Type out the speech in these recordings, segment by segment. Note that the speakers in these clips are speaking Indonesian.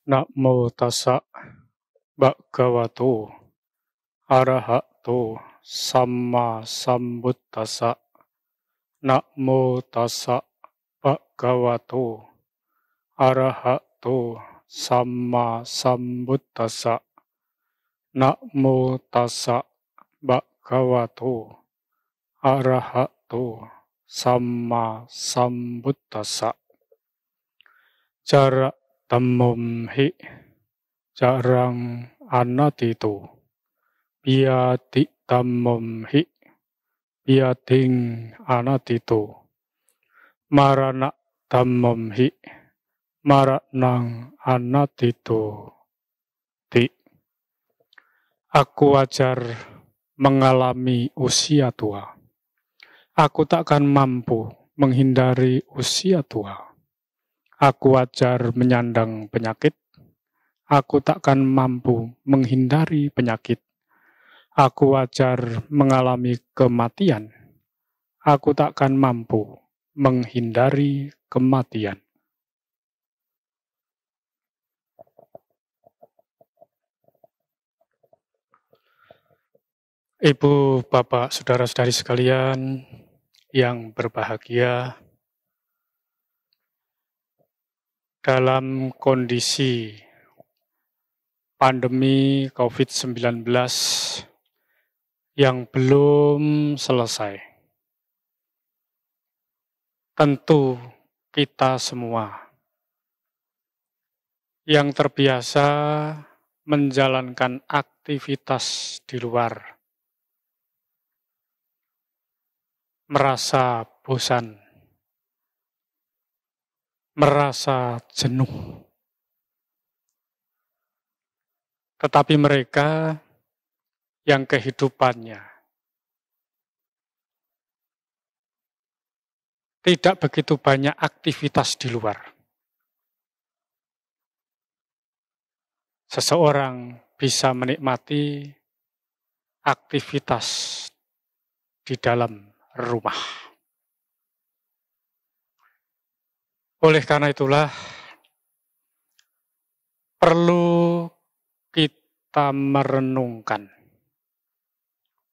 Namo tassa bhagavato arahato samma sambuddhassa. Namo tassa bhagavato arahato samma sambuddhassa. Namo tassa bhagavato arahato samma sambuddhassa. Jarak Dhammam hi jarang anatito, biati dhammam hi biating anatito, marana dhammam hi maranang anatito ti. Aku wajar mengalami usia tua. Aku takkan mampu menghindari usia tua. Aku wajar menyandang penyakit. Aku takkan mampu menghindari penyakit. Aku wajar mengalami kematian. Aku takkan mampu menghindari kematian. Ibu, Bapak, Saudara-saudari sekalian yang berbahagia, dalam kondisi pandemi COVID-19 yang belum selesai, tentu kita semua yang terbiasa menjalankan aktivitas di luar merasa bosan, merasa jenuh. Tetapi mereka yang kehidupannya tidak begitu banyak aktivitas di luar. Seseorang bisa menikmati aktivitas di dalam rumah. Oleh karena itulah, perlu kita merenungkan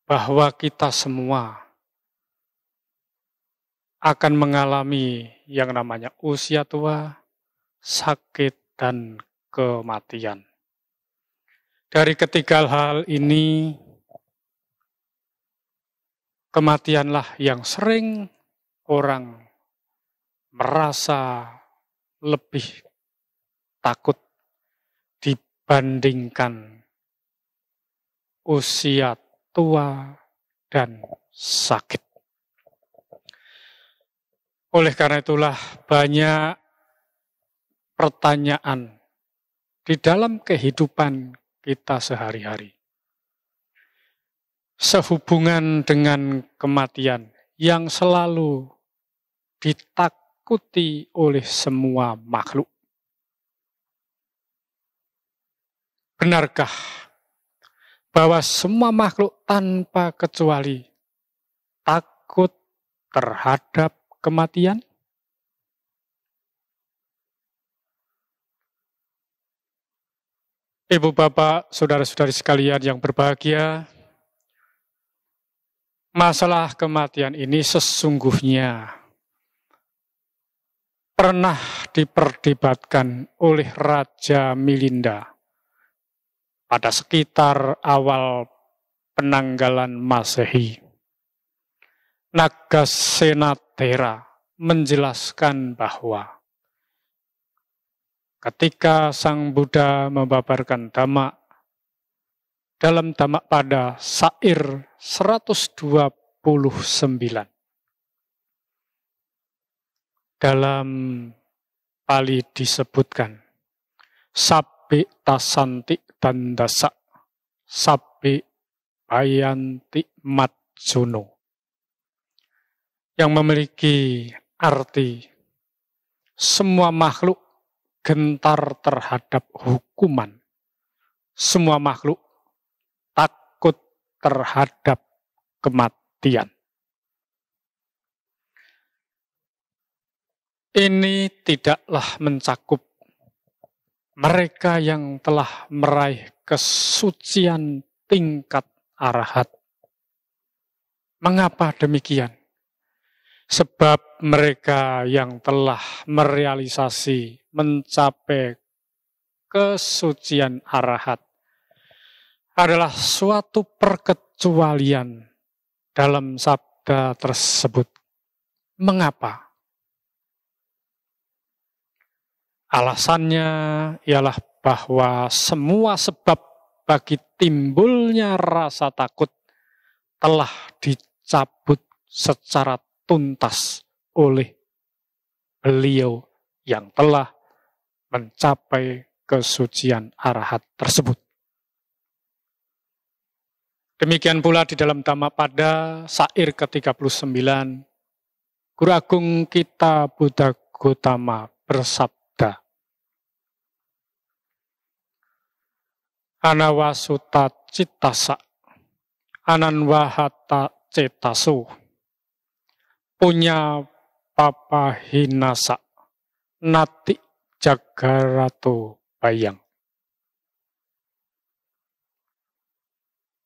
bahwa kita semua akan mengalami yang namanya usia tua, sakit, dan kematian. Dari ketiga hal ini, kematianlah yang sering orang merasa lebih takut dibandingkan usia tua dan sakit. Oleh karena itulah banyak pertanyaan di dalam kehidupan kita sehari-hari sehubungan dengan kematian yang selalu ditakuti oleh semua makhluk. Benarkah bahwa semua makhluk tanpa kecuali takut terhadap kematian? Ibu, Bapak, Saudara-saudari sekalian yang berbahagia, masalah kematian ini sesungguhnya pernah diperdebatkan oleh Raja Milinda pada sekitar awal penanggalan Masehi. Nagasenatera menjelaskan bahwa ketika Sang Buddha membabarkan Dhamma dalam Dhammapada Sair 129, dalam Pali disebutkan sabbe tasanti dandasa sabbe bayanti matsuno, yang memiliki arti semua makhluk gentar terhadap hukuman, semua makhluk takut terhadap kematian. Ini tidaklah mencakup mereka yang telah meraih kesucian tingkat arahat. Mengapa demikian? Sebab mereka yang telah merealisasi, mencapai kesucian arahat adalah suatu perkecualian dalam sabda tersebut. Mengapa? Alasannya ialah bahwa semua sebab bagi timbulnya rasa takut telah dicabut secara tuntas oleh beliau yang telah mencapai kesucian arahat tersebut. Demikian pula di dalam Dhammapada syair ke-39, Guru Agung kita Buddha Gautama bersabda, Anawasuta citasa, ananwahata cetasu, punya papahinasa, nati jagarato bayang.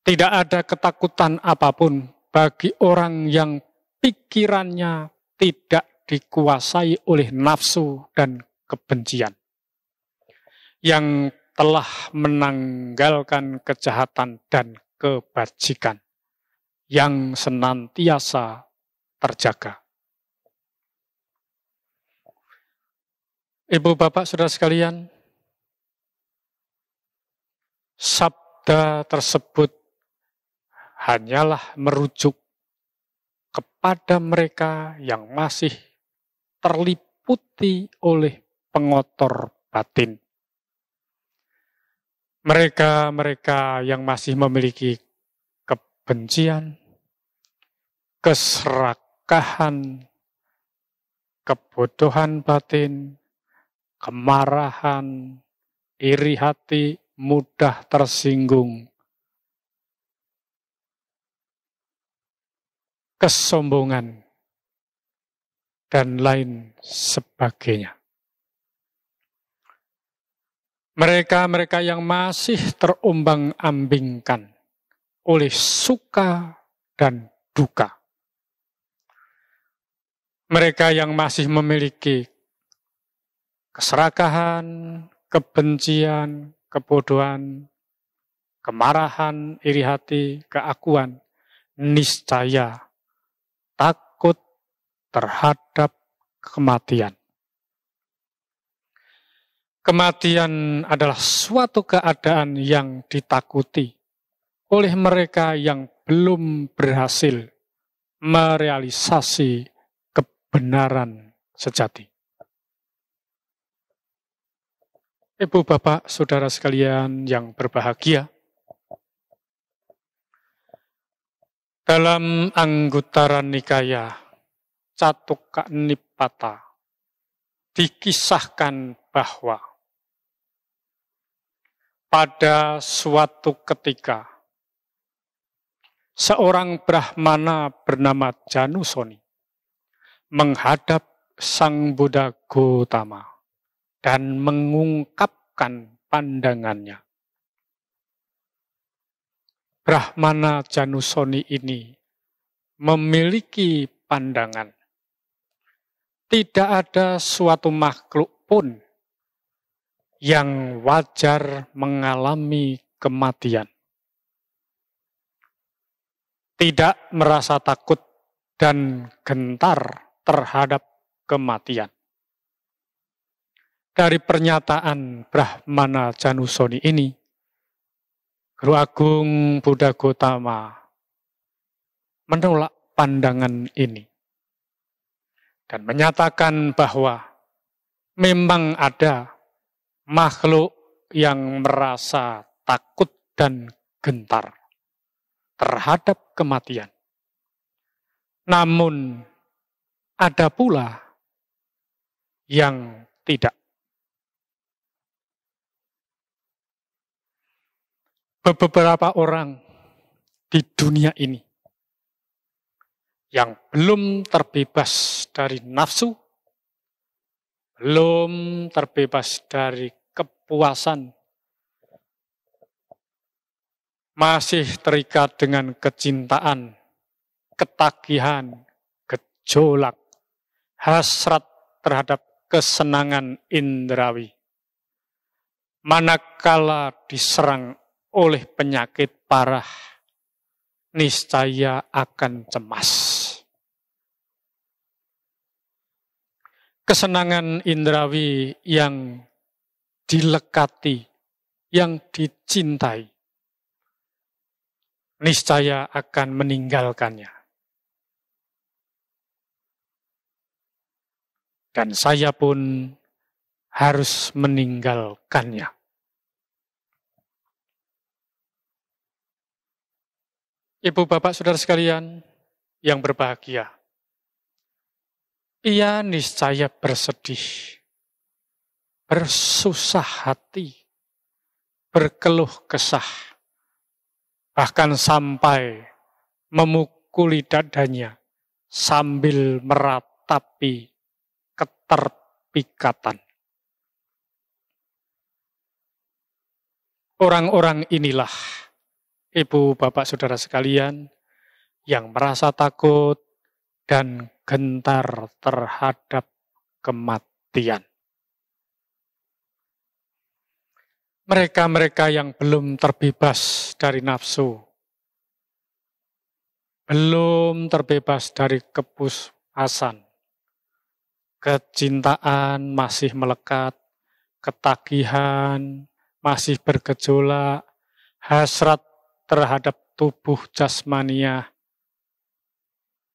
Tidak ada ketakutan apapun bagi orang yang pikirannya tidak dikuasai oleh nafsu dan kebencian, yang telah menanggalkan kejahatan dan kebajikan, yang senantiasa terjaga. Ibu bapak saudara sekalian, sabda tersebut hanyalah merujuk kepada mereka yang masih terliputi oleh pengotor batin. Mereka yang masih memiliki kebencian, keserakahan, kebodohan batin, kemarahan, iri hati, mudah tersinggung, kesombongan, dan lain sebagainya. Mereka yang masih terombang-ambingkan oleh suka dan duka. Mereka yang masih memiliki keserakahan, kebencian, kebodohan, kemarahan, iri hati, keakuan, niscaya takut terhadap kematian. Kematian adalah suatu keadaan yang ditakuti oleh mereka yang belum berhasil merealisasi kebenaran sejati. Ibu bapak saudara sekalian yang berbahagia, dalam Anguttara Nikaya Catuka Nipata dikisahkan bahwa pada suatu ketika seorang Brahmana bernama Janusoni menghadap Sang Buddha Gautama dan mengungkapkan pandangannya. Brahmana Janusoni ini memiliki pandangan, tidak ada suatu makhluk pun yang wajar mengalami kematian. Tidak merasa takut dan gentar terhadap kematian. Dari pernyataan Brahmana Janusoni ini, Guru Agung Buddha Gautama menolak pandangan ini dan menyatakan bahwa memang ada makhluk yang merasa takut dan gentar terhadap kematian. Namun ada pula yang tidak. Beberapa orang di dunia ini yang belum terbebas dari nafsu, belum terbebas dari kepuasan, masih terikat dengan kecintaan, ketagihan, gejolak, hasrat terhadap kesenangan indrawi. Manakala diserang oleh penyakit parah, niscaya akan cemas. Kesenangan indrawi yang dilekati, yang dicintai, niscaya akan meninggalkannya. Dan saya pun harus meninggalkannya. Ibu, bapak, saudara sekalian yang berbahagia, ia niscaya bersedih, bersusah hati, berkeluh kesah, bahkan sampai memukuli dadanya sambil meratapi keterpikatan. Orang-orang inilah, ibu, bapak, saudara sekalian, yang merasa takut dan gentar terhadap kematian. Mereka-mereka yang belum terbebas dari nafsu, belum terbebas dari kepuasan, kecintaan masih melekat, ketagihan masih bergejolak, hasrat terhadap tubuh jasmania.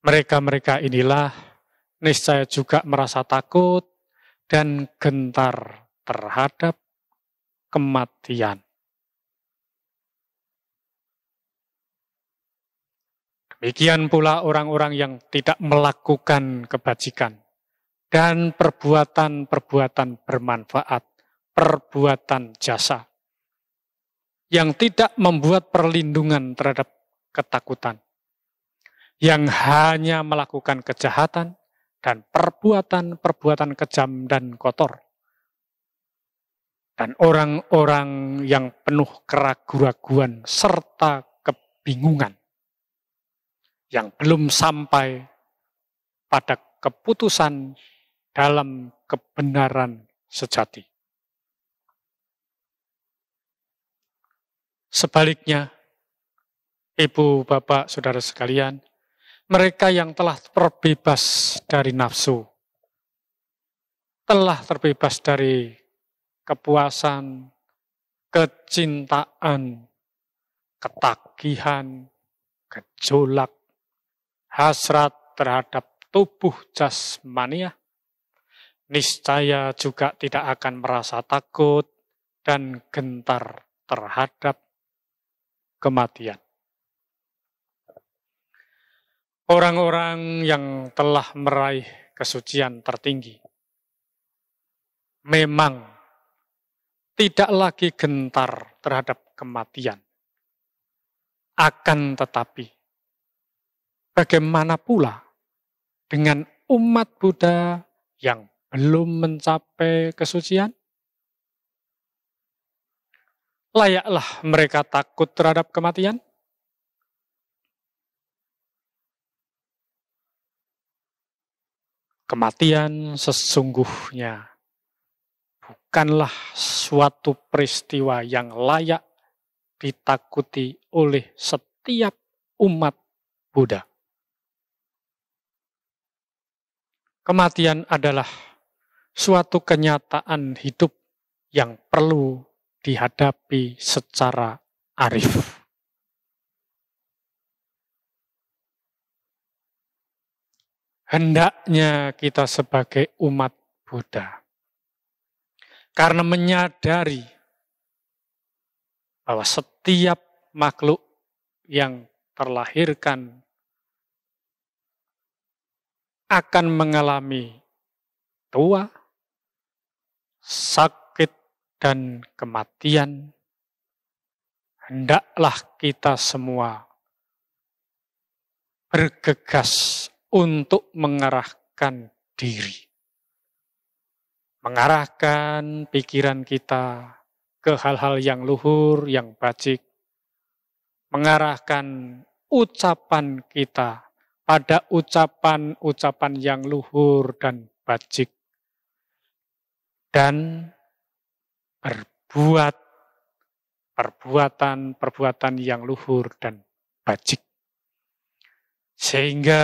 Mereka-mereka inilah niscaya juga merasa takut dan gentar terhadap kematian. Demikian pula orang-orang yang tidak melakukan kebajikan dan perbuatan-perbuatan bermanfaat, perbuatan jasa, yang tidak membuat perlindungan terhadap ketakutan, yang hanya melakukan kejahatan dan perbuatan-perbuatan kejam dan kotor. Dan orang-orang yang penuh keraguan-raguan serta kebingungan, yang belum sampai pada keputusan dalam kebenaran sejati. Sebaliknya, ibu, bapak, saudara sekalian, mereka yang telah terbebas dari nafsu, telah terbebas dari kepuasan, kecintaan, ketagihan, gejolak, hasrat terhadap tubuh jasmania, niscaya juga tidak akan merasa takut dan gentar terhadap kematian. Orang-orang yang telah meraih kesucian tertinggi memang tidak lagi gentar terhadap kematian. Akan tetapi, bagaimana pula dengan umat Buddha yang belum mencapai kesucian? Layaklah mereka takut terhadap kematian? Kematian sesungguhnya bukanlah suatu peristiwa yang layak ditakuti oleh setiap umat Buddha. Kematian adalah suatu kenyataan hidup yang perlu dihadapi secara arif. Hendaknya kita sebagai umat Buddha, karena menyadari bahwa setiap makhluk yang terlahirkan akan mengalami tua, sakit, dan kematian, hendaklah kita semua bergegas untuk mengarahkan diri, mengarahkan pikiran kita, ke hal-hal yang luhur, yang bajik, mengarahkan ucapan kita pada ucapan-ucapan yang luhur dan bajik, dan berbuat perbuatan-perbuatan yang luhur dan bajik. Sehingga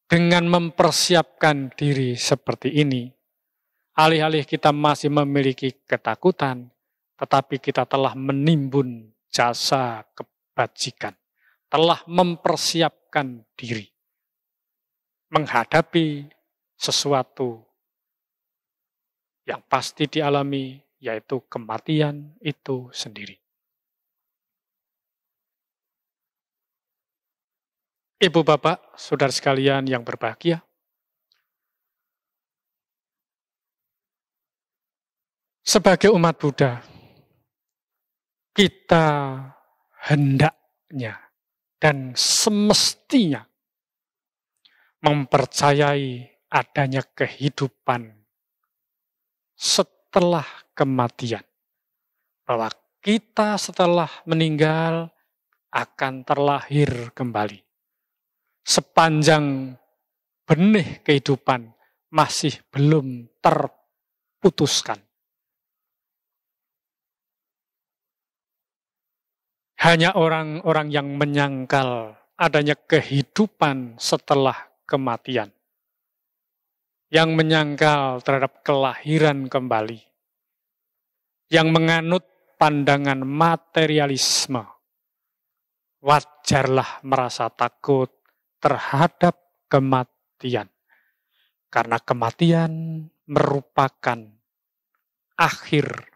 dengan mempersiapkan diri seperti ini, alih-alih kita masih memiliki ketakutan, tetapi kita telah menimbun jasa kebajikan, telah mempersiapkan diri menghadapi sesuatu yang pasti dialami, yaitu kematian itu sendiri. Ibu bapak, saudara sekalian yang berbahagia, sebagai umat Buddha, kita hendaknya dan semestinya mempercayai adanya kehidupan setelah kematian. Bahwa kita setelah meninggal akan terlahir kembali. Sepanjang benih kehidupan masih belum terputuskan. Hanya orang-orang yang menyangkal adanya kehidupan setelah kematian, yang menyangkal terhadap kelahiran kembali, yang menganut pandangan materialisme, wajarlah merasa takut terhadap kematian. Karena kematian merupakan akhir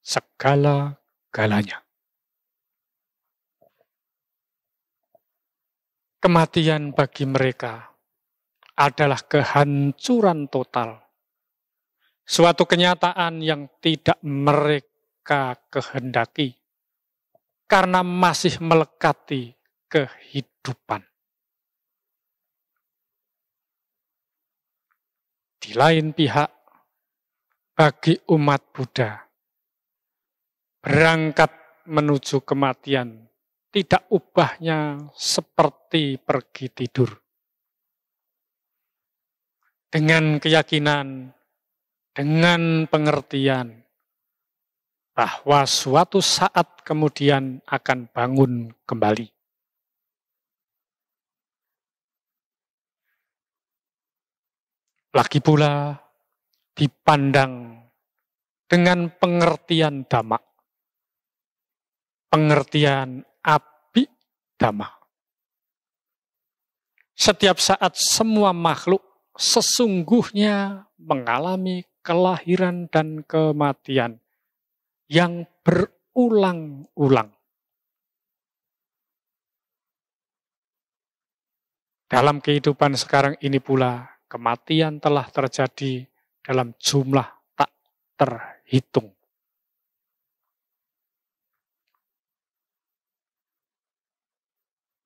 segala-galanya. Kematian bagi mereka adalah kehancuran total. Suatu kenyataan yang tidak mereka kehendaki karena masih melekati kehidupan. Di lain pihak, bagi umat Buddha, berangkat menuju kematian tidak ubahnya seperti pergi tidur. Dengan keyakinan, dengan pengertian bahwa suatu saat kemudian akan bangun kembali. Lagi pula dipandang dengan pengertian dhamma, pengertian abhidhamma. Setiap saat semua makhluk sesungguhnya mengalami kelahiran dan kematian yang berulang-ulang. Dalam kehidupan sekarang ini pula, kematian telah terjadi dalam jumlah tak terhitung.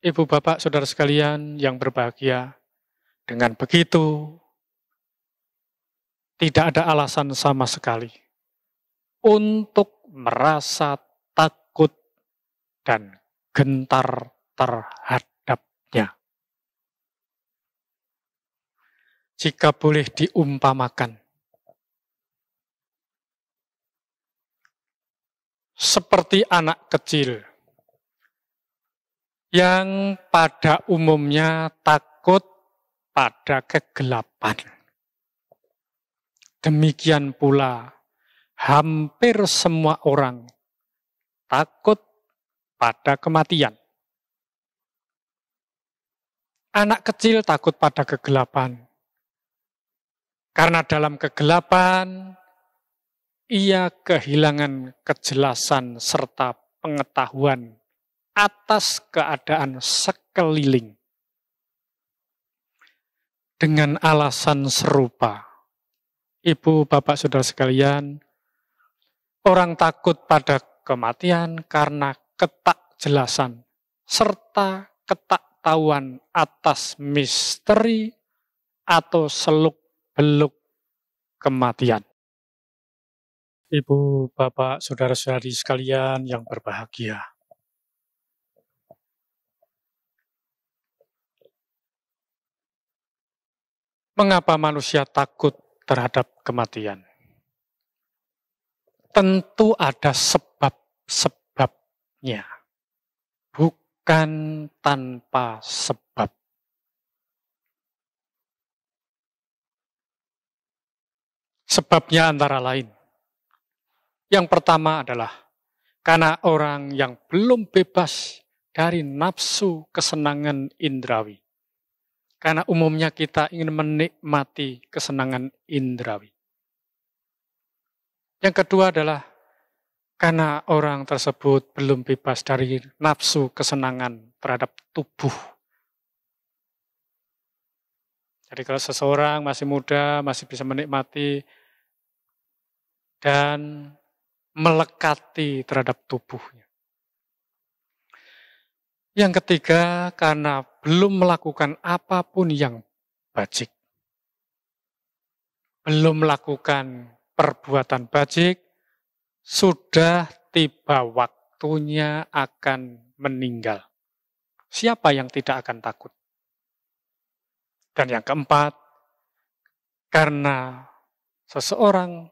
Ibu bapak saudara sekalian yang berbahagia, dengan begitu tidak ada alasan sama sekali untuk merasa takut dan gentar terhadapnya. Jika boleh diumpamakan, seperti anak kecil yang pada umumnya takut pada kegelapan. Demikian pula hampir semua orang takut pada kematian. Anak kecil takut pada kegelapan. Karena dalam kegelapan, ia kehilangan kejelasan serta pengetahuan atas keadaan sekeliling. Dengan alasan serupa, ibu, bapak, saudara sekalian, orang takut pada kematian karena ketakjelasan serta ketaktahuan atas misteri atau seluk-beluk kematian. Ibu, Bapak, saudara-saudari sekalian yang berbahagia. Mengapa manusia takut terhadap kematian? Tentu ada sebab-sebabnya, bukan tanpa sebab. Sebabnya antara lain. Yang pertama adalah karena orang yang belum bebas dari nafsu kesenangan indrawi. Karena umumnya kita ingin menikmati kesenangan indrawi. Yang kedua adalah karena orang tersebut belum bebas dari nafsu kesenangan terhadap tubuh. Jadi kalau seseorang masih muda, masih bisa menikmati dan melekati terhadap tubuhnya. Yang ketiga, karena belum melakukan apapun yang bajik. Belum melakukan perbuatan bajik, sudah tiba waktunya akan meninggal. Siapa yang tidak akan takut? Dan yang keempat, karena seseorang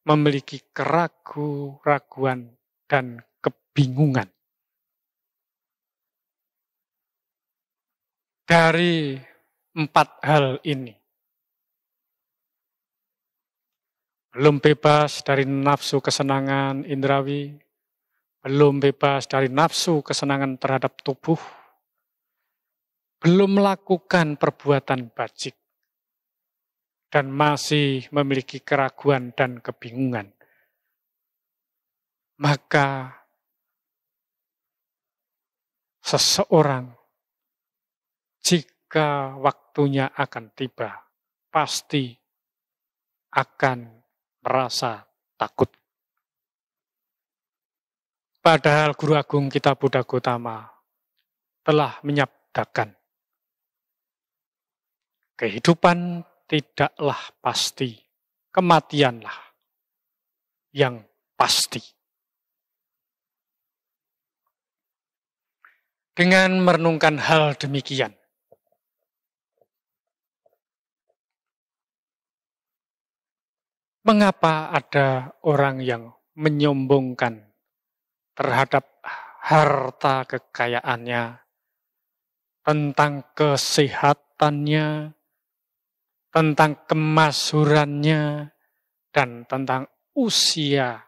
memiliki keraguan dan kebingungan. Dari 4 hal ini, belum bebas dari nafsu kesenangan indrawi, belum bebas dari nafsu kesenangan terhadap tubuh, belum melakukan perbuatan bajik, dan masih memiliki keraguan dan kebingungan. Maka seseorang jika waktunya akan tiba, pasti akan merasa takut. Padahal Guru Agung kita Buddha Gautama telah menyabdakan, kehidupan tidaklah pasti, kematianlah yang pasti. Dengan merenungkan hal demikian, mengapa ada orang yang menyombongkan terhadap harta kekayaannya, tentang kesehatannya, tentang kemasyhurannya, dan tentang usia.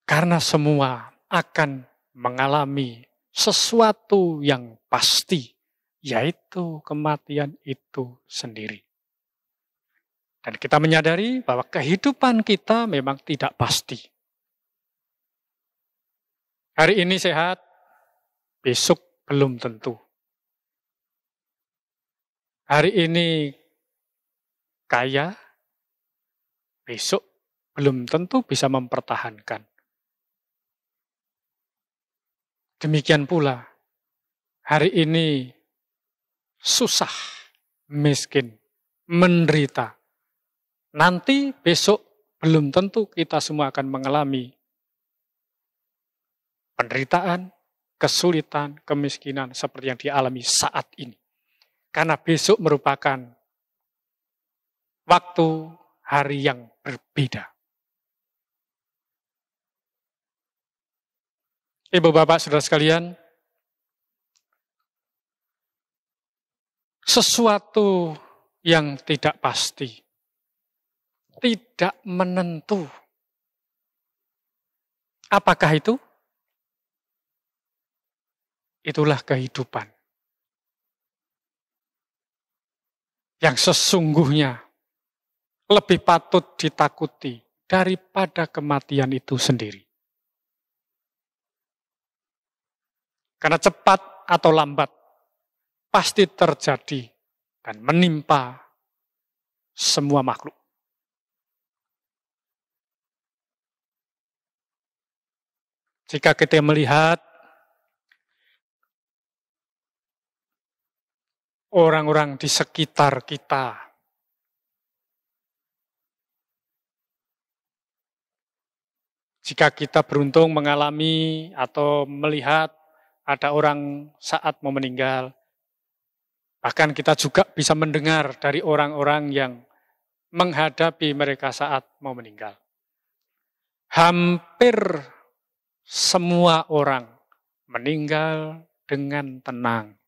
Karena semua akan mengalami sesuatu yang pasti, yaitu kematian itu sendiri. Dan kita menyadari bahwa kehidupan kita memang tidak pasti. Hari ini sehat, besok belum tentu. Hari ini kaya, besok belum tentu bisa mempertahankan. Demikian pula, hari ini susah, miskin, menderita. Nanti besok belum tentu kita semua akan mengalami penderitaan, kesulitan, kemiskinan seperti yang dialami saat ini. Karena besok merupakan waktu, hari yang berbeda. Ibu, Bapak, saudara sekalian, sesuatu yang tidak pasti, tidak menentu. Apakah itu? Itulah kehidupan. Yang sesungguhnya lebih patut ditakuti daripada kematian itu sendiri. Karena cepat atau lambat pasti terjadi dan menimpa semua makhluk. Jika kita melihat orang-orang di sekitar kita. Jika kita beruntung mengalami atau melihat ada orang saat mau meninggal, bahkan kita juga bisa mendengar dari orang-orang yang menghadapi mereka saat mau meninggal. Hampir semua orang meninggal dengan tenang.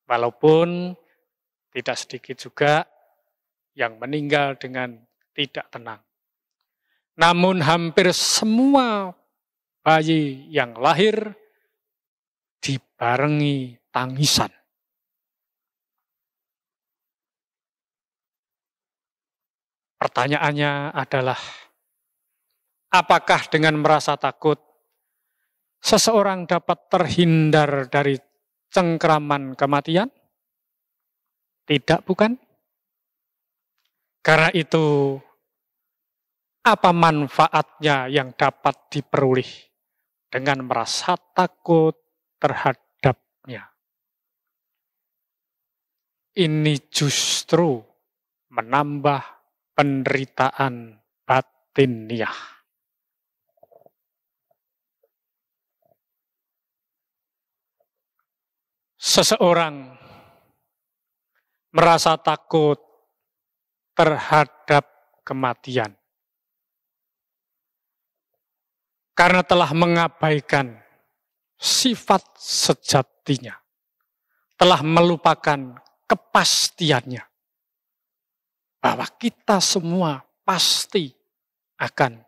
Walaupun tidak sedikit juga yang meninggal dengan tidak tenang. Namun hampir semua bayi yang lahir dibarengi tangisan. Pertanyaannya adalah, apakah dengan merasa takut seseorang dapat terhindar dari cengkraman kematian? Tidak, bukan? Karena itu, apa manfaatnya yang dapat diperoleh dengan merasa takut terhadapnya? Ini justru menambah penderitaan batiniah. Seseorang merasa takut terhadap kematian karena telah mengabaikan sifat sejatinya, telah melupakan kepastiannya bahwa kita semua pasti akan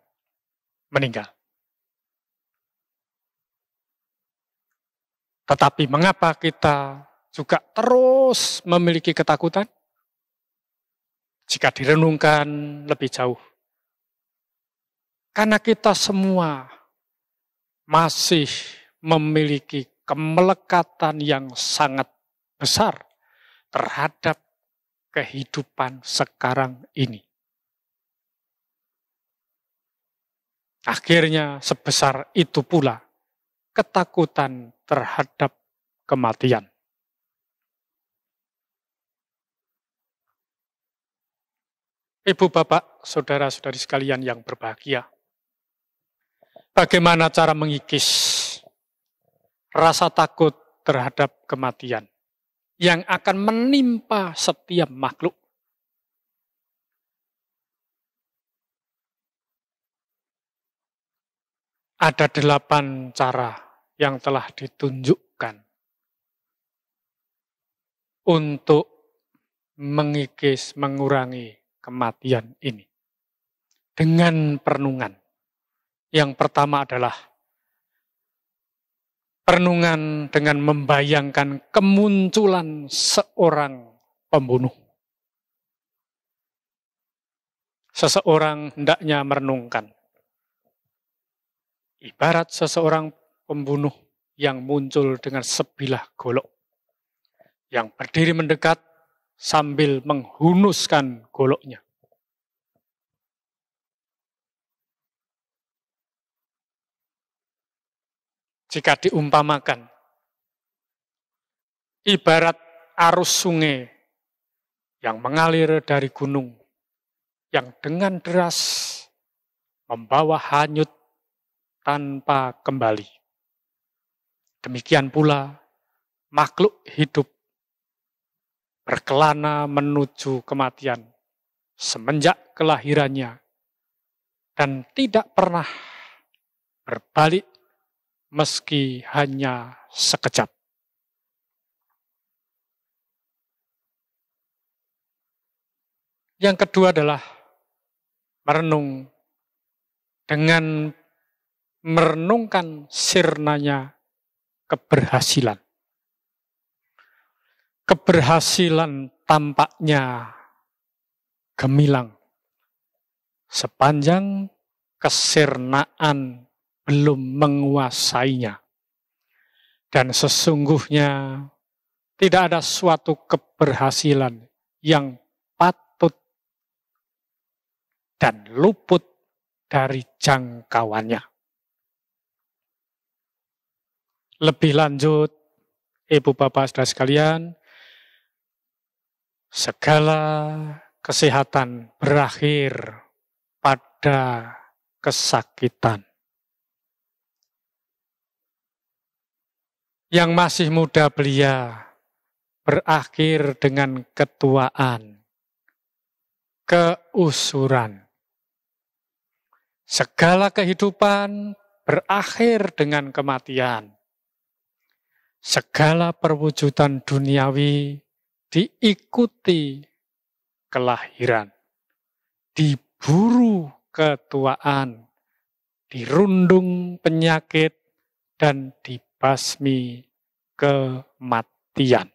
meninggal. Tetapi mengapa kita juga terus memiliki ketakutan? Jika direnungkan lebih jauh. Karena kita semua masih memiliki kemelekatan yang sangat besar terhadap kehidupan sekarang ini. Akhirnya sebesar itu pula ketakutan terhadap kematian. Ibu, bapak, saudara-saudari sekalian yang berbahagia, bagaimana cara mengikis rasa takut terhadap kematian yang akan menimpa setiap makhluk? Ada 8 cara yang telah ditunjukkan untuk mengikis, mengurangi kematian ini dengan perenungan. Yang pertama adalah perenungan dengan membayangkan kemunculan seorang pembunuh. Seseorang hendaknya merenungkan ibarat seseorang pembunuh yang muncul dengan sebilah golok, yang berdiri mendekat sambil menghunuskan goloknya. Jika diumpamakan, ibarat arus sungai yang mengalir dari gunung, yang dengan deras membawa hanyut tanpa kembali. Demikian pula makhluk hidup berkelana menuju kematian semenjak kelahirannya dan tidak pernah berbalik meski hanya sekejap. Yang kedua adalah merenung dengan merenungkan sirnanya keberhasilan. Keberhasilan tampaknya gemilang sepanjang kesirnaan belum menguasainya. Dan sesungguhnya tidak ada suatu keberhasilan yang patut dan luput dari jangkauannya. Lebih lanjut, Ibu Bapak Saudara sekalian, segala kesehatan berakhir pada kesakitan. Yang masih muda belia berakhir dengan ketuaan, keusuran. Segala kehidupan berakhir dengan kematian. Segala perwujudan duniawi diikuti kelahiran, diburu ketuaan, dirundung penyakit, dan dibasmi kematian.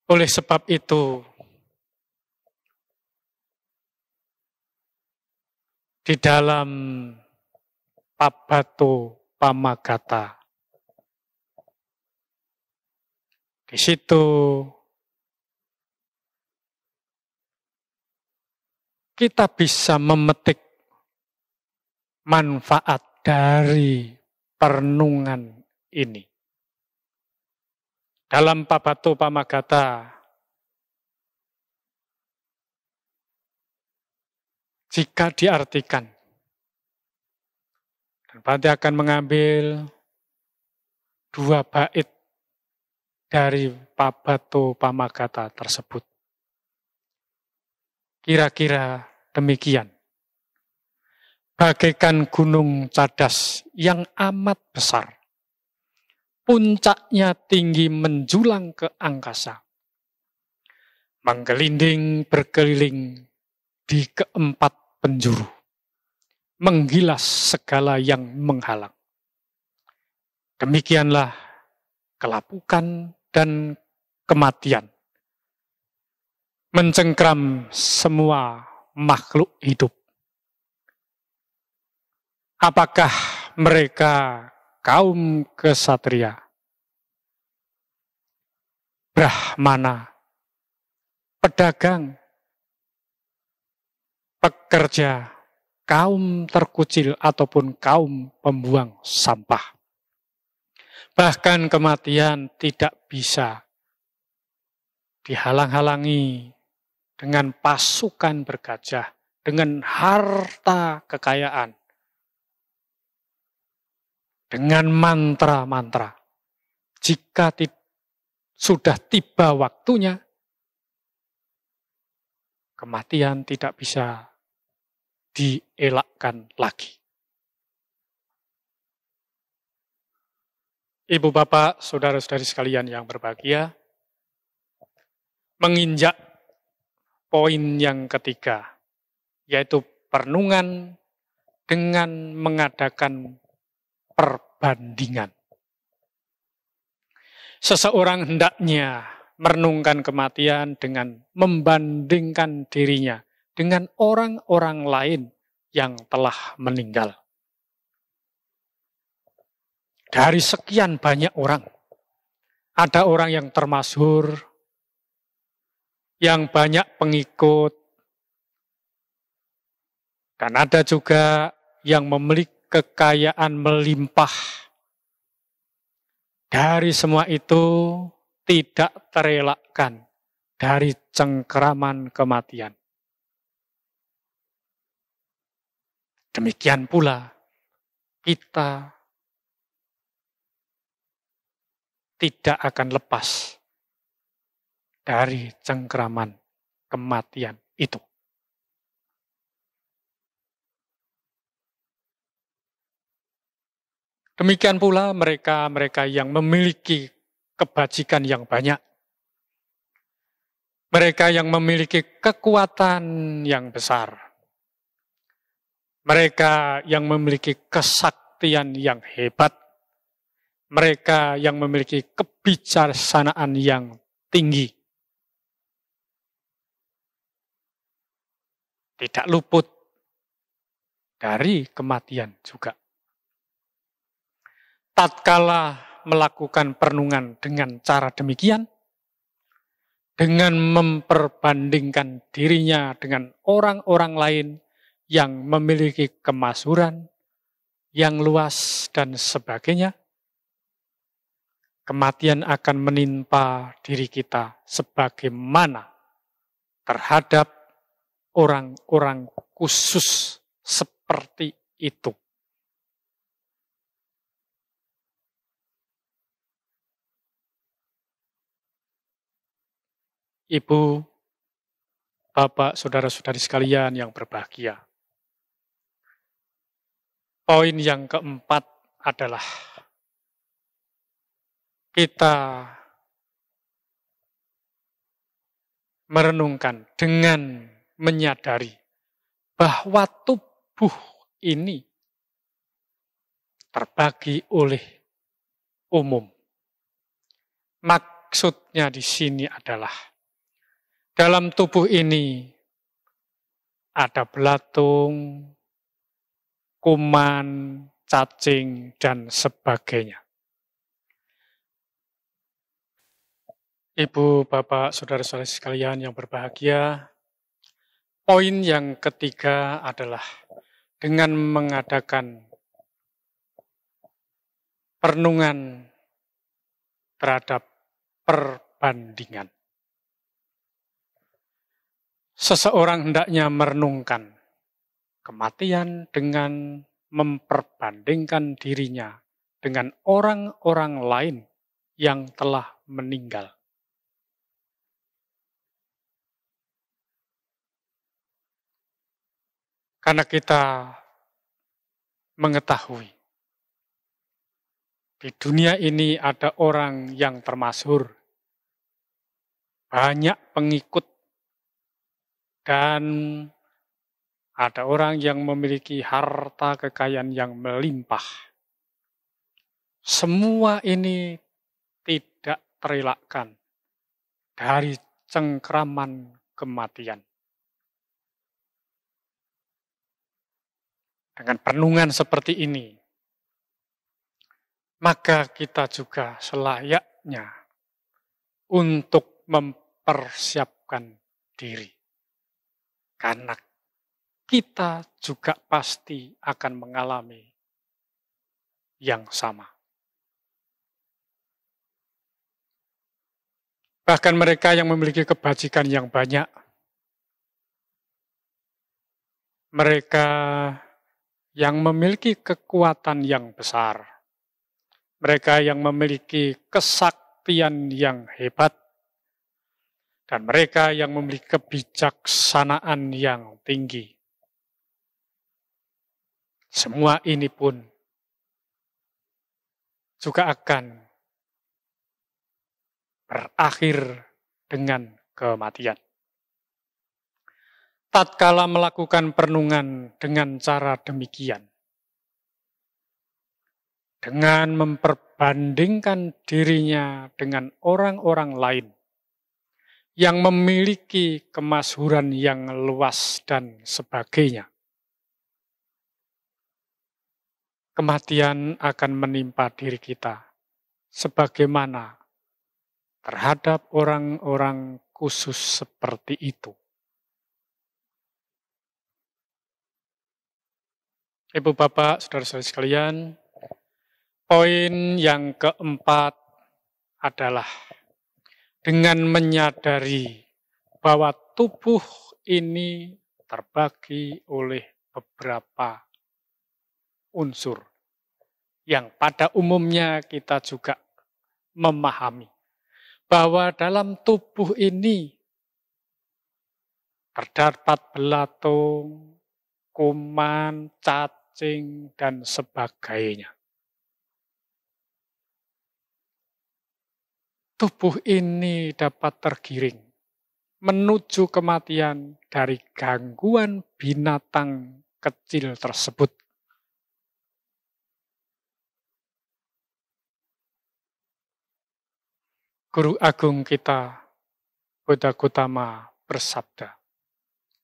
Oleh sebab itu, di dalam Pabbatu Pamagata, di situ kita bisa memetik manfaat dari perenungan ini. Dalam Pabbatu Pamagata, jika diartikan, dan Bhante akan mengambil 2 bait dari Pabbatu Pamagata tersebut. Kira-kira demikian. Bagaikan gunung cadas yang amat besar. Puncaknya tinggi menjulang ke angkasa. Menggelinding berkeliling di keempat penjuru. Menggilas segala yang menghalang. Demikianlah kelapukan dan kematian. Mencengkram semua makhluk hidup. Apakah mereka kaum kesatria, brahmana, pedagang, pekerja, kaum terkucil ataupun kaum pembuang sampah. Bahkan kematian tidak bisa dihalang-halangi dengan pasukan bergajah, dengan harta kekayaan, dengan mantra-mantra. Jika sudah tiba waktunya, kematian tidak bisa dielakkan lagi. Ibu bapak, saudara-saudari sekalian yang berbahagia, menginjak poin yang ketiga, yaitu perenungan dengan mengadakan perbandingan. Seseorang hendaknya merenungkan kematian dengan membandingkan dirinya dengan orang-orang lain yang telah meninggal. Dari sekian banyak orang, ada orang yang termasyhur, yang banyak pengikut, dan ada juga yang memiliki kekayaan melimpah. Dari semua itu tidak terelakkan dari cengkeraman kematian. Demikian pula kita tidak akan lepas dari cengkeraman kematian itu. Demikian pula mereka yang memiliki kebajikan yang banyak. Mereka yang memiliki kekuatan yang besar. Mereka yang memiliki kesaktian yang hebat. Mereka yang memiliki kebijaksanaan yang tinggi. Tidak luput dari kematian juga. Tatkala melakukan perenungan dengan cara demikian, dengan memperbandingkan dirinya dengan orang-orang lain yang memiliki kemasyhuran yang luas dan sebagainya, kematian akan menimpa diri kita sebagaimana terhadap orang-orang khusus seperti itu. Ibu, Bapak, saudara-saudari sekalian yang berbahagia. Poin yang keempat adalah kita merenungkan dengan menyadari bahwa tubuh ini terbagi oleh umum. Maksudnya di sini adalah dalam tubuh ini ada belatung, kuman, cacing, dan sebagainya. Ibu, Bapak, saudara-saudari sekalian yang berbahagia, poin yang ketiga adalah dengan mengadakan perenungan terhadap perbandingan. Seseorang hendaknya merenungkan kematian dengan memperbandingkan dirinya dengan orang-orang lain yang telah meninggal. Karena kita mengetahui di dunia ini ada orang yang termasyhur, banyak pengikut, dan ada orang yang memiliki harta kekayaan yang melimpah. Semua ini tidak terelakkan dari cengkraman kematian. Dengan perenungan seperti ini, maka kita juga selayaknya untuk mempersiapkan diri. Karena kita juga pasti akan mengalami yang sama. Bahkan mereka yang memiliki kebajikan yang banyak, mereka yang memiliki kekuatan yang besar, mereka yang memiliki kesaktian yang hebat, dan mereka yang memiliki kebijaksanaan yang tinggi. Semua ini pun juga akan berakhir dengan kematian. Tatkala melakukan perenungan dengan cara demikian, dengan memperbandingkan dirinya dengan orang-orang lain yang memiliki kemasyhuran yang luas dan sebagainya, kematian akan menimpa diri kita sebagaimana terhadap orang-orang khusus seperti itu. Ibu, Bapak, saudara-saudari sekalian, poin yang keempat adalah dengan menyadari bahwa tubuh ini terbagi oleh beberapa unsur yang pada umumnya kita juga memahami bahwa dalam tubuh ini terdapat belatung, kuman, cacing, dan sebagainya. Tubuh ini dapat tergiring menuju kematian dari gangguan binatang kecil tersebut. Guru Agung kita, Buddha Gautama, bersabda,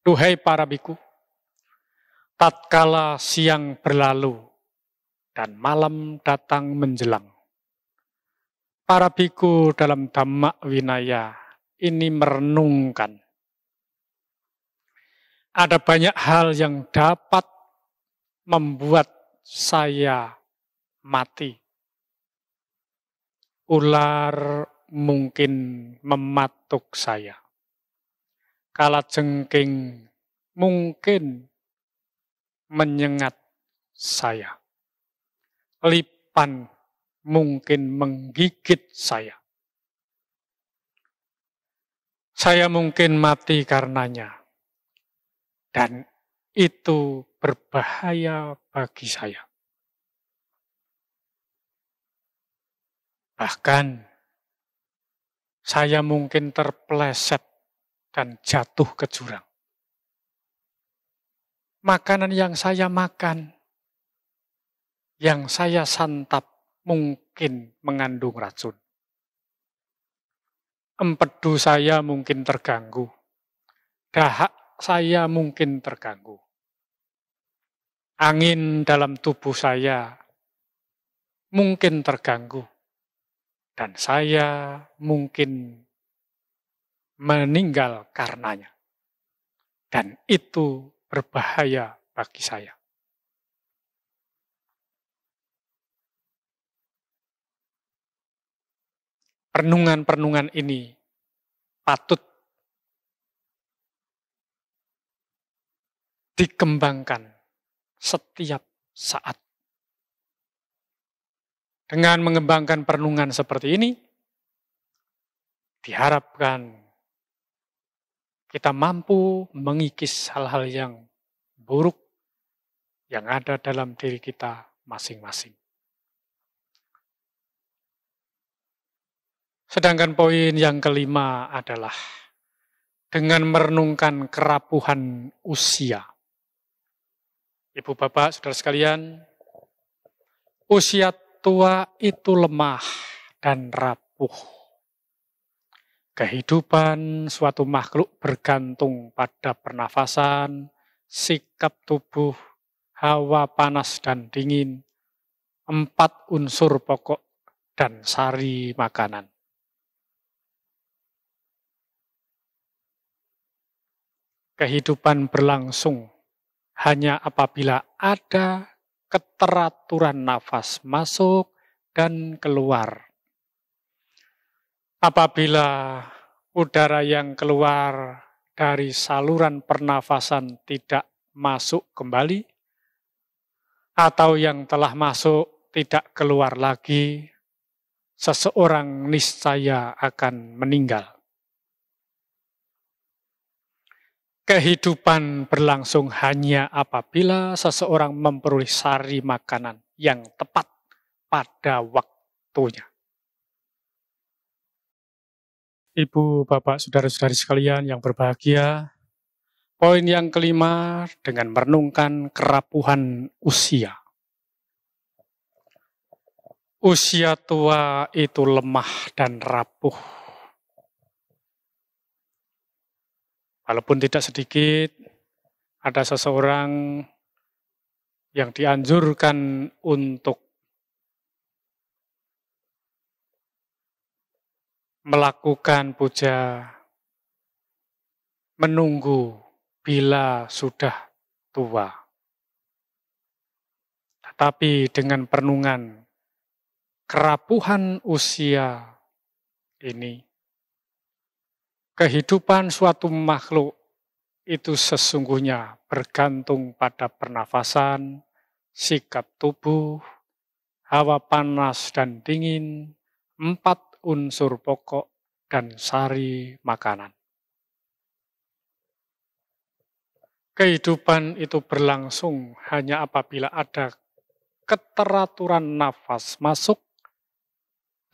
"Duhai para biku, tatkala siang berlalu dan malam datang menjelang, para biku dalam Dhamma Winaya ini merenungkan ada banyak hal yang dapat membuat saya mati. Ular mungkin mematuk saya. Kalajengking mungkin menyengat saya. Lipan mungkin menggigit saya. Saya mungkin mati karenanya. Dan itu berbahaya bagi saya. Bahkan saya mungkin terpeleset dan jatuh ke jurang. Makanan yang saya makan, yang saya santap mungkin mengandung racun. Empedu saya mungkin terganggu. Dahak saya mungkin terganggu. Angin dalam tubuh saya mungkin terganggu. Dan saya mungkin meninggal karenanya. Dan itu berbahaya bagi saya. Perenungan-perenungan ini patut dikembangkan setiap saat. Dengan mengembangkan perenungan seperti ini, diharapkan kita mampu mengikis hal-hal yang buruk yang ada dalam diri kita masing-masing. Sedangkan poin yang kelima adalah dengan merenungkan kerapuhan usia. Ibu bapak, saudara sekalian, usia tua itu lemah dan rapuh. Kehidupan suatu makhluk bergantung pada pernafasan, sikap tubuh, hawa panas dan dingin, 4 unsur pokok dan sari makanan. Kehidupan berlangsung hanya apabila ada keteraturan nafas masuk dan keluar. Apabila udara yang keluar dari saluran pernafasan tidak masuk kembali, atau yang telah masuk tidak keluar lagi, seseorang niscaya akan meninggal. Kehidupan berlangsung hanya apabila seseorang memperoleh sari makanan yang tepat pada waktunya. Ibu, bapak, saudara-saudari sekalian yang berbahagia, poin yang kelima dengan merenungkan kerapuhan usia. Usia tua itu lemah dan rapuh. Walaupun tidak sedikit, ada seseorang yang dianjurkan untuk melakukan puja, menunggu bila sudah tua. Tetapi dengan perenungan kerapuhan usia ini, kehidupan suatu makhluk itu sesungguhnya bergantung pada pernafasan, sikap tubuh, hawa panas dan dingin, 4 unsur pokok dan sari makanan. Kehidupan itu berlangsung hanya apabila ada keteraturan nafas masuk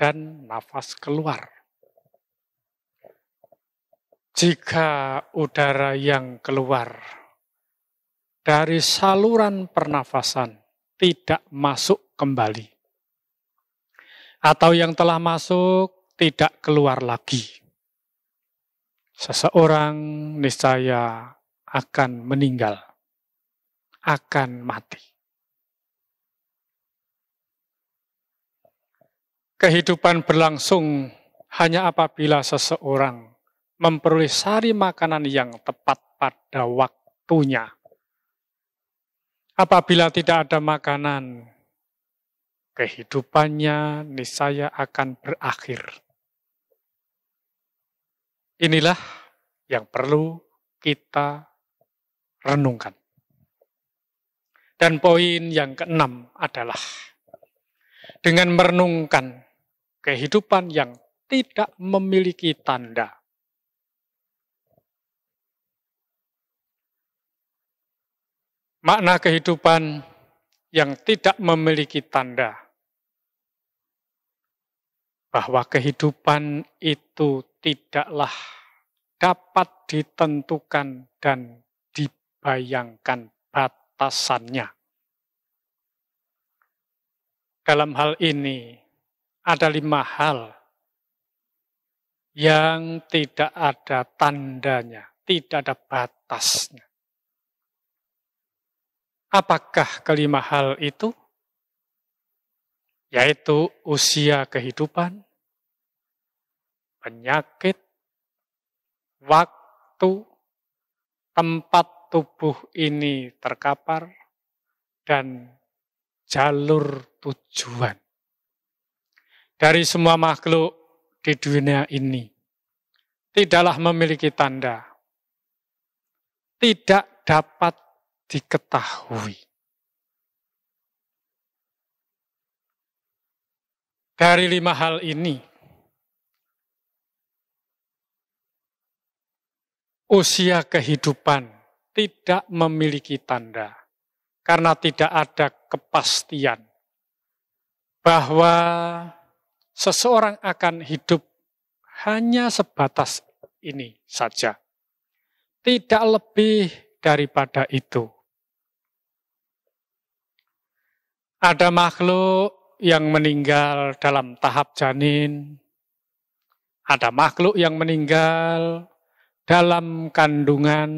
dan nafas keluar. Jika udara yang keluar dari saluran pernafasan tidak masuk kembali, atau yang telah masuk tidak keluar lagi, seseorang niscaya akan meninggal, akan mati. Kehidupan berlangsung hanya apabila seseorang memperoleh sari makanan yang tepat pada waktunya. Apabila tidak ada makanan, kehidupannya niscaya akan berakhir. Inilah yang perlu kita renungkan. Dan poin yang keenam adalah dengan merenungkan kehidupan yang tidak memiliki tanda. Makna kehidupan yang tidak memiliki tanda, bahwa kehidupan itu tidaklah dapat ditentukan dan dibayangkan batasannya. Dalam hal ini ada 5 hal yang tidak ada tandanya, tidak ada batasnya. Apakah kelima hal itu? Yaitu usia kehidupan, penyakit, waktu, tempat tubuh ini terkapar, dan jalur tujuan. Dari semua makhluk di dunia ini, tidaklah memiliki tanda, tidak dapat diketahui. Dari 5 hal ini, usia kehidupan tidak memiliki tanda, karena tidak ada kepastian bahwa seseorang akan hidup hanya sebatas ini saja. Tidak lebih daripada itu. Ada makhluk yang meninggal dalam tahap janin, ada makhluk yang meninggal dalam kandungan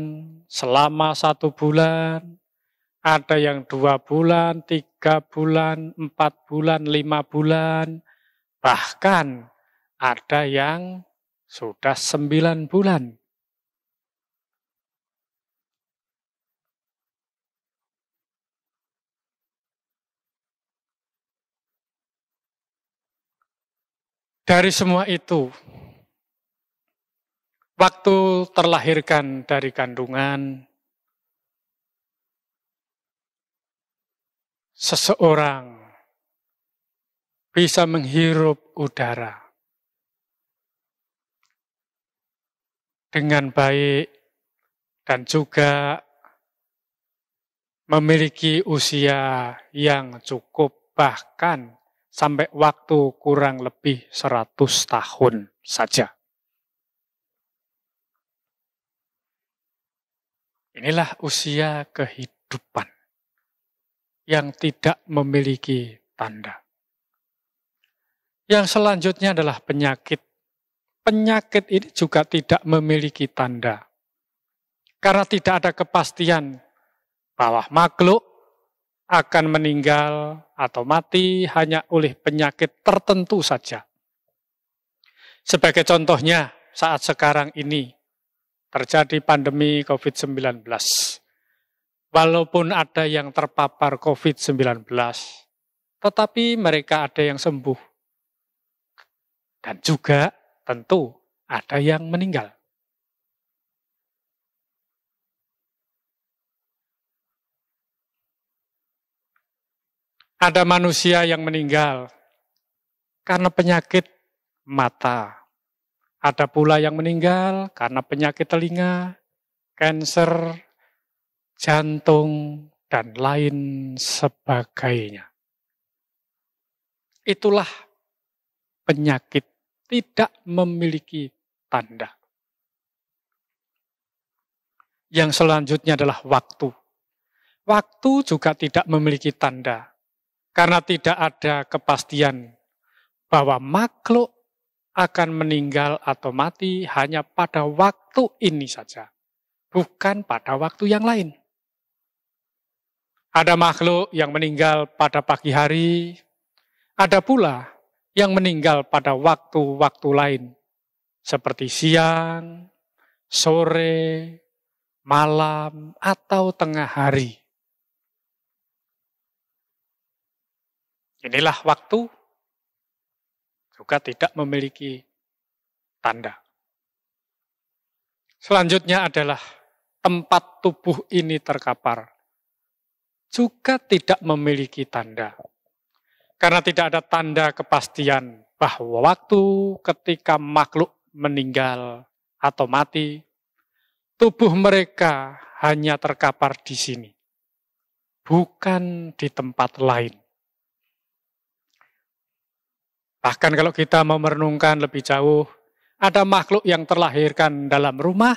selama 1 bulan, ada yang 2 bulan, 3 bulan, 4 bulan, 5 bulan, bahkan ada yang sudah 9 bulan. Dari semua itu, waktu terlahirkan dari kandungan, seseorang bisa menghirup udara dengan baik dan juga memiliki usia yang cukup, bahkan sampai waktu kurang lebih 100 tahun saja. Inilah usia kehidupan yang tidak memiliki tanda. Yang selanjutnya adalah penyakit. Penyakit ini juga tidak memiliki tanda. Karena tidak ada kepastian bahwa makhluk akan meninggal atau mati hanya oleh penyakit tertentu saja. Sebagai contohnya, saat sekarang ini terjadi pandemi COVID-19. Walaupun ada yang terpapar COVID-19, tetapi mereka ada yang sembuh. Dan juga tentu ada yang meninggal. Ada manusia yang meninggal karena penyakit mata. Ada pula yang meninggal karena penyakit telinga, kanker, jantung, dan lain sebagainya. Itulah penyakit tidak memiliki tanda. Yang selanjutnya adalah waktu. Waktu juga tidak memiliki tanda. Karena tidak ada kepastian bahwa makhluk akan meninggal atau mati hanya pada waktu ini saja, bukan pada waktu yang lain. Ada makhluk yang meninggal pada pagi hari, ada pula yang meninggal pada waktu-waktu lain, seperti siang, sore, malam, atau tengah hari. Inilah waktu juga tidak memiliki tanda. Selanjutnya adalah tempat tubuh ini terkapar, juga tidak memiliki tanda. Karena tidak ada tanda kepastian bahwa waktu ketika makhluk meninggal atau mati, tubuh mereka hanya terkapar di sini, bukan di tempat lain. Bahkan kalau kita mau merenungkan lebih jauh, ada makhluk yang terlahirkan dalam rumah,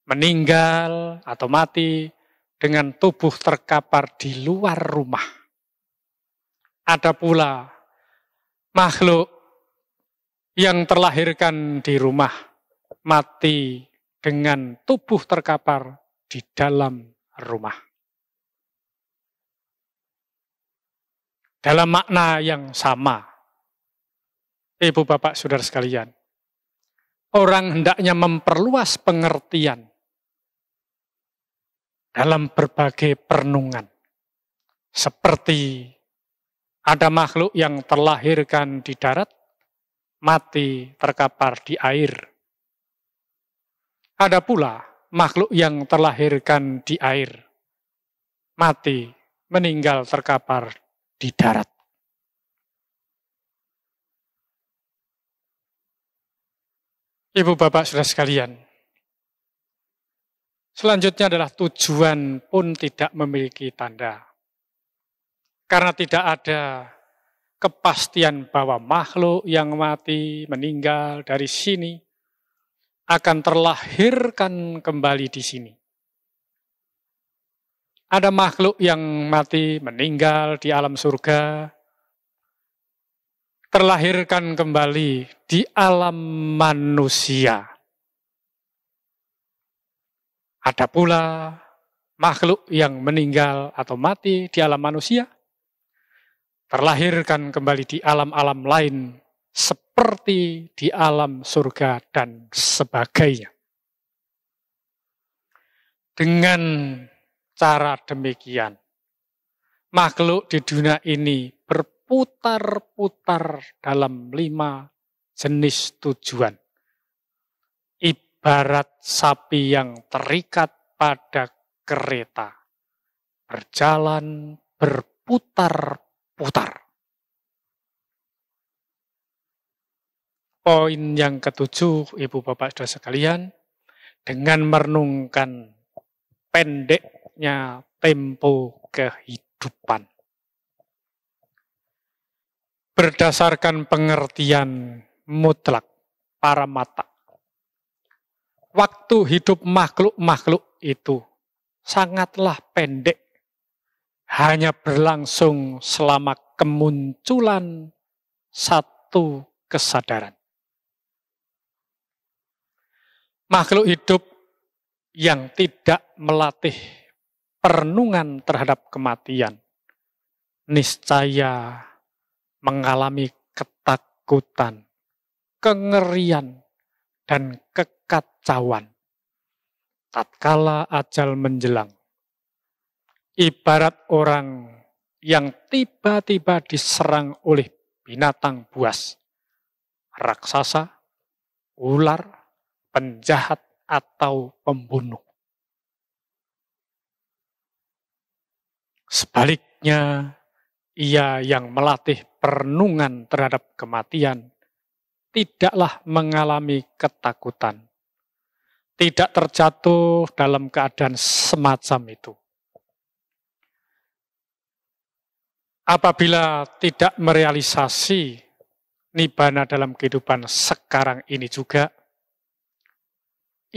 meninggal atau mati dengan tubuh terkapar di luar rumah. Ada pula makhluk yang terlahirkan di rumah, mati dengan tubuh terkapar di dalam rumah. Dalam makna yang sama, Ibu Bapak Saudara sekalian, orang hendaknya memperluas pengertian dalam berbagai perenungan. Seperti ada makhluk yang terlahirkan di darat, mati terkapar di air. Ada pula makhluk yang terlahirkan di air, mati meninggal terkapar di darat. Ibu Bapak Saudara sekalian, selanjutnya adalah tujuan pun tidak memiliki tanda. Karena tidak ada kepastian bahwa makhluk yang mati, meninggal dari sini akan terlahirkan kembali di sini. Ada makhluk yang mati, meninggal di alam surga, terlahirkan kembali di alam manusia. Ada pula makhluk yang meninggal atau mati di alam manusia, terlahirkan kembali di alam-alam lain seperti di alam surga dan sebagainya. Dengan cara demikian, makhluk di dunia ini berputar-putar dalam 5 jenis tujuan. Ibarat sapi yang terikat pada kereta, berjalan berputar-putar. Poin yang ketujuh, Ibu Bapak Saudara sekalian, dengan merenungkan pendeknya tempo kehidupan. Berdasarkan pengertian mutlak para mata, waktu hidup makhluk-makhluk itu sangatlah pendek, hanya berlangsung selama kemunculan satu kesadaran. Makhluk hidup yang tidak melatih perenungan terhadap kematian, niscaya mengalami ketakutan, kengerian, dan kekacauan tatkala ajal menjelang. Ibarat orang yang tiba-tiba diserang oleh binatang buas, raksasa, ular, penjahat, atau pembunuh. Sebaliknya, ia yang melatih perenungan terhadap kematian tidaklah mengalami ketakutan, tidak terjatuh dalam keadaan semacam itu. Apabila tidak merealisasi nibbana dalam kehidupan sekarang ini juga,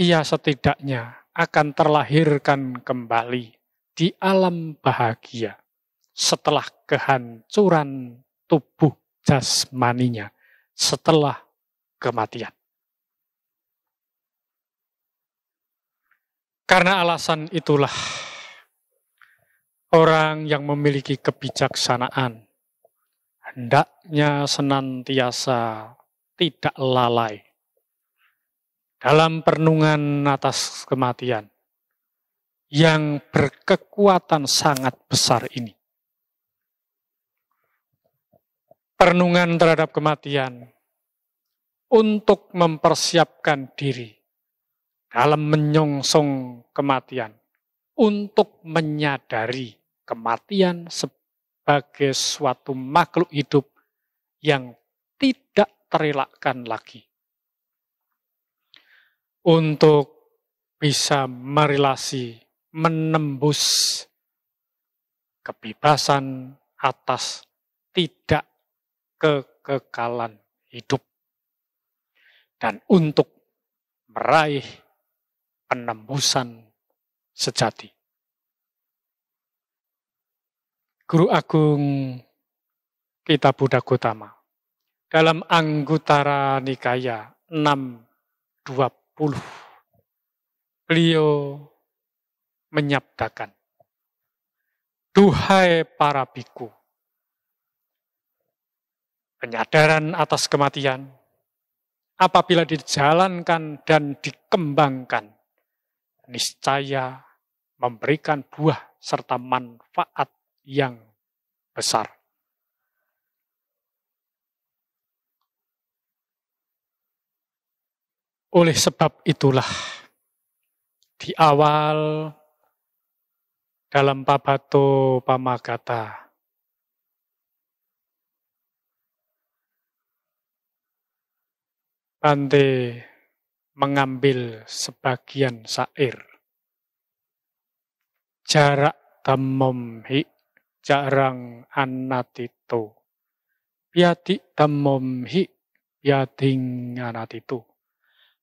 ia setidaknya akan terlahirkan kembali di alam bahagia setelah kehancuran tubuh jasmaninya, setelah kematian. Karena alasan itulah, orang yang memiliki kebijaksanaan hendaknya senantiasa tidak lalai dalam perenungan atas kematian yang berkekuatan sangat besar ini. perenungan terhadap kematian untuk mempersiapkan diri dalam menyongsong kematian, untuk menyadari kematian sebagai suatu makhluk hidup yang tidak terelakkan lagi. Untuk bisa menembus kebebasan atas tidak kekekalan hidup. Dan untuk meraih penembusan sejati. Guru Agung kita Buddha Gautama dalam Anguttara Nikaya 620 beliau menyabdakan, duhai para biku, penyadaran atas kematian apabila dijalankan dan dikembangkan, niscaya memberikan buah serta manfaat yang besar. Oleh sebab itulah, di awal dalam Pabato Pamagata, Bante mengambil sebagian syair. Jarak dhammam hi jarang anatito, biati dhammam hi biating anatito,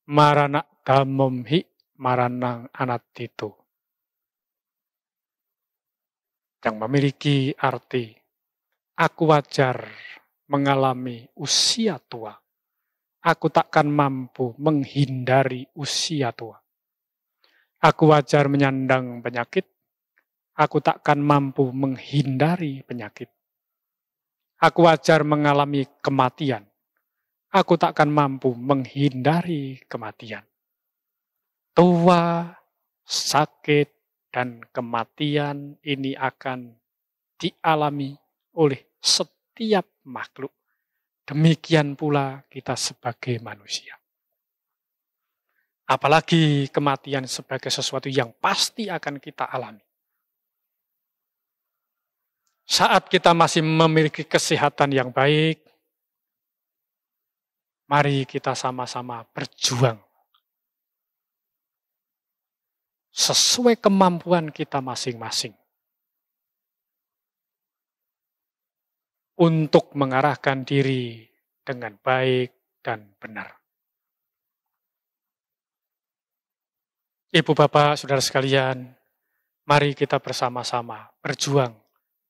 marana dhammam hi maranang anatito. Yang memiliki arti, aku wajar mengalami usia tua. Aku takkan mampu menghindari usia tua. Aku wajar menyandang penyakit. Aku takkan mampu menghindari penyakit. Aku wajar mengalami kematian. Aku takkan mampu menghindari kematian. Tua, sakit, dan kematian ini akan dialami oleh setiap makhluk. Demikian pula kita sebagai manusia. Apalagi kematian sebagai sesuatu yang pasti akan kita alami. Saat kita masih memiliki kesehatan yang baik, mari kita sama-sama berjuang. Sesuai kemampuan kita masing-masing. Untuk mengarahkan diri dengan baik dan benar. Ibu bapak saudara sekalian, mari kita bersama-sama berjuang,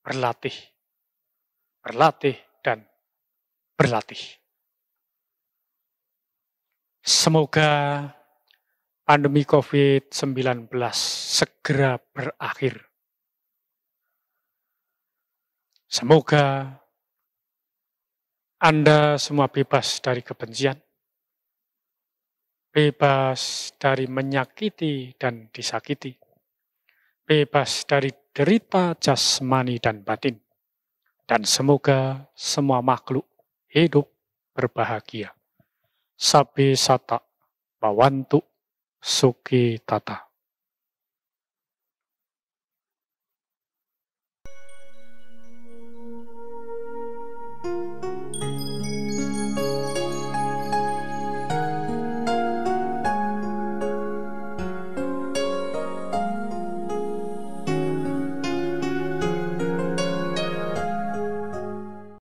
berlatih dan berlatih. Semoga pandemi COVID-19 segera berakhir. Semoga Anda semua bebas dari kebencian, bebas dari menyakiti dan disakiti, bebas dari derita jasmani dan batin, dan semoga semua makhluk hidup berbahagia. Sabbe sata bawantu suki tata.